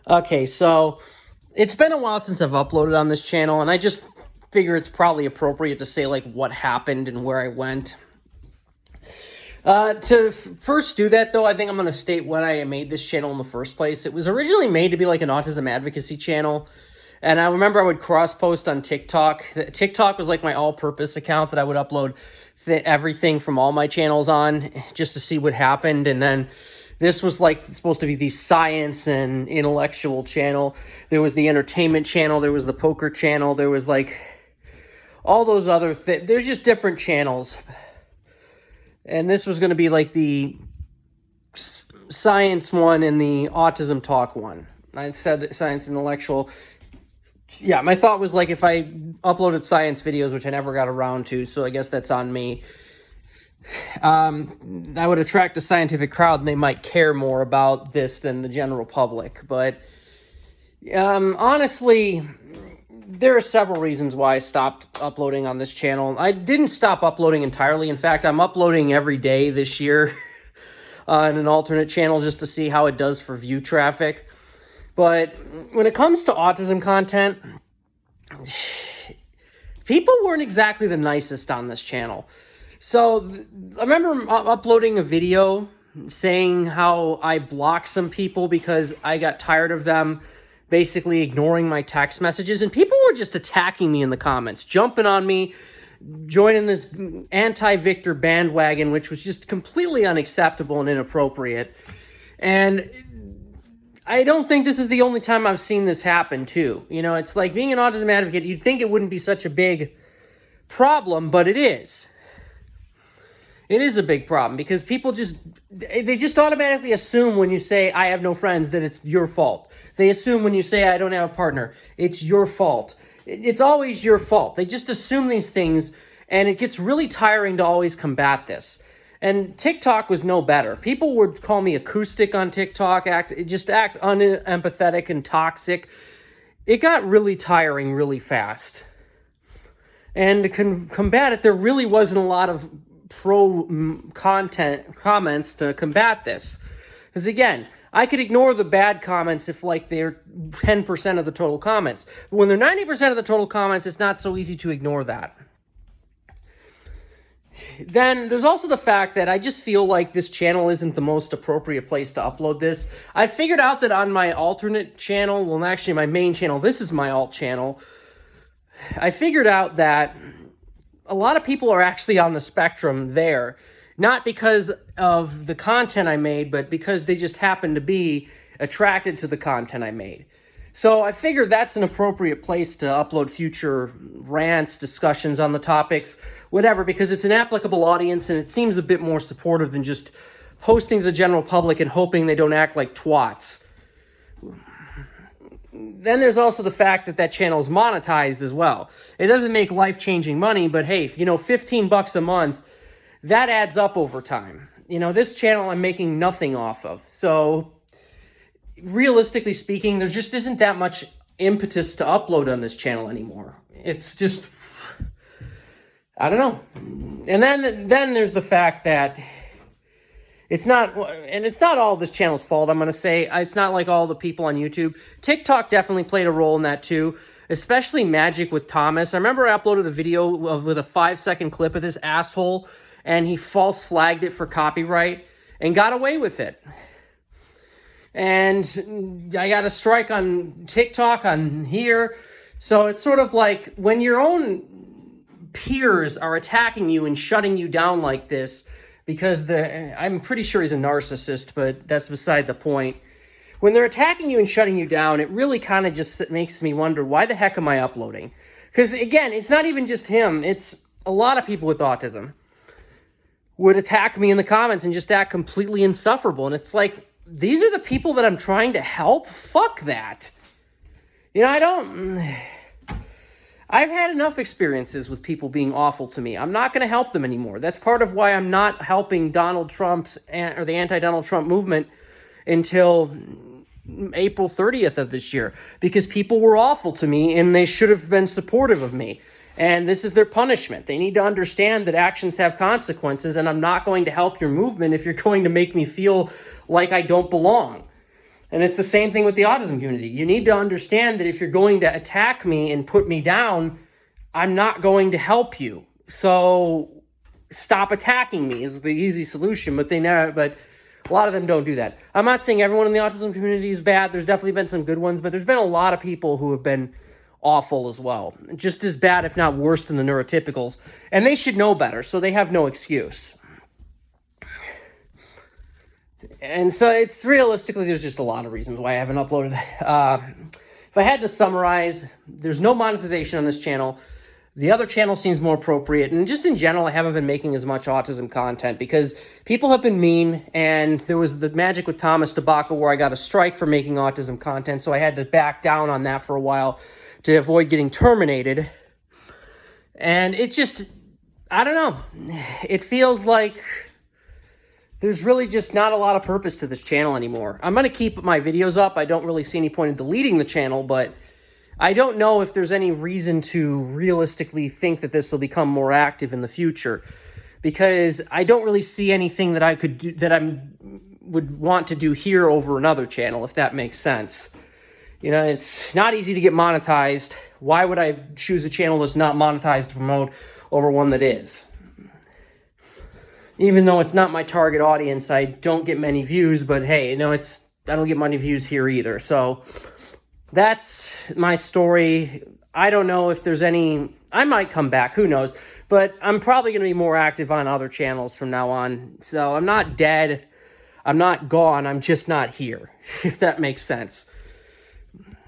Okay, so it's been a while since I've uploaded on this channel, and I just figure it's probably appropriate to say like what happened and where I went. To first do that, though, I think I'm going to state when I made this channel in the first place. It was originally made to be like an autism advocacy channel, and I remember I would cross-post on TikTok. TikTok was like my all-purpose account that I would upload everything from all my channels on just to see what happened, and then this was like supposed to be the science and intellectual channel. There was the entertainment channel. There was the poker channel. There was like all those other things. There's just different channels. And this was going to be like the science one and the autism talk one. I said that science intellectual. Yeah, my thought was like if I uploaded science videos, which I never got around to, so I guess that's on me. I would attract a scientific crowd and they might care more about this than the general public. But honestly, there are several reasons why I stopped uploading on this channel. I didn't stop uploading entirely. In fact, I'm uploading every day this year on an alternate channel just to see how it does for view traffic. But when it comes to autism content, people weren't exactly the nicest on this channel. So I remember uploading a video saying how I blocked some people because I got tired of them basically ignoring my text messages, and people were just attacking me in the comments, jumping on me, joining this anti-Victor bandwagon, which was just completely unacceptable and inappropriate. And I don't think this is the only time I've seen this happen, too. You know, it's like being an autism advocate, you'd think it wouldn't be such a big problem, but it is. It is a big problem because people they just automatically assume when you say, I have no friends, that it's your fault. They assume when you say, I don't have a partner, it's your fault. It's always your fault. They just assume these things, and it gets really tiring to always combat this. And TikTok was no better. People would call me acoustic on TikTok, act unempathetic and toxic. It got really tiring really fast. And to combat it, there really wasn't a lot of pro-content comments to combat this. Because again, I could ignore the bad comments if like they're 10% of the total comments. But when they're 90% of the total comments, it's not so easy to ignore that. Then there's also the fact that I just feel like this channel isn't the most appropriate place to upload this. I figured out that on my alternate channel, well, actually my main channel, this is my alt channel, I figured out that a lot of people are actually on the spectrum there, not because of the content I made, but because they just happen to be attracted to the content I made. So I figured that's an appropriate place to upload future rants, discussions on the topics, whatever, because it's an applicable audience and it seems a bit more supportive than just posting to the general public and hoping they don't act like twats. Then there's also the fact that that channel is monetized as well. It doesn't make life-changing money, but hey, $15 a month, that adds up over time. This channel I'm making nothing off of. So realistically speaking, there just isn't that much impetus to upload on this channel anymore. It's just, I don't know. And then there's the fact that it's not all this channel's fault, I'm going to say. It's not like all the people on YouTube. TikTok definitely played a role in that too, especially Magic with Thomas. I remember I uploaded a video with a 5-second clip of this asshole, and he false flagged it for copyright and got away with it. And I got a strike on TikTok on here. So it's sort of like when your own peers are attacking you and shutting you down like this, because I'm pretty sure he's a narcissist, but that's beside the point. When they're attacking you and shutting you down, it really kind of just makes me wonder, why the heck am I uploading? Because again, it's not even just him. It's a lot of people with autism would attack me in the comments and just act completely insufferable. And it's like, these are the people that I'm trying to help? Fuck that. I've had enough experiences with people being awful to me. I'm not going to help them anymore. That's part of why I'm not helping Donald Trump's or the anti-Donald Trump movement until April 30th of this year, because people were awful to me and they should have been supportive of me. And this is their punishment. They need to understand that actions have consequences, and I'm not going to help your movement if you're going to make me feel like I don't belong. And it's the same thing with the autism community. You need to understand that if you're going to attack me and put me down, I'm not going to help you. So stop attacking me is the easy solution, but a lot of them don't do that. I'm not saying everyone in the autism community is bad. There's definitely been some good ones, but there's been a lot of people who have been awful as well. Just as bad, if not worse, than the neurotypicals. And they should know better, so they have no excuse. And so it's realistically, there's just a lot of reasons why I haven't uploaded. If I had to summarize, there's no monetization on this channel. The other channel seems more appropriate. And just in general, I haven't been making as much autism content because people have been mean. And there was the magic with Thomas debacle where I got a strike for making autism content. So I had to back down on that for a while to avoid getting terminated. And it's just, I don't know. It feels like there's really just not a lot of purpose to this channel anymore. I'm going to keep my videos up. I don't really see any point in deleting the channel, but I don't know if there's any reason to realistically think that this will become more active in the future, because I don't really see anything that I could do that would want to do here over another channel, if that makes sense. You know, it's not easy to get monetized. Why would I choose a channel that's not monetized to promote over one that is? Even though it's not my target audience, I don't get many views, but hey, I don't get many views here either. So that's my story. I don't know if there's I might come back, who knows, but I'm probably going to be more active on other channels from now on. So I'm not dead. I'm not gone. I'm just not here, if that makes sense.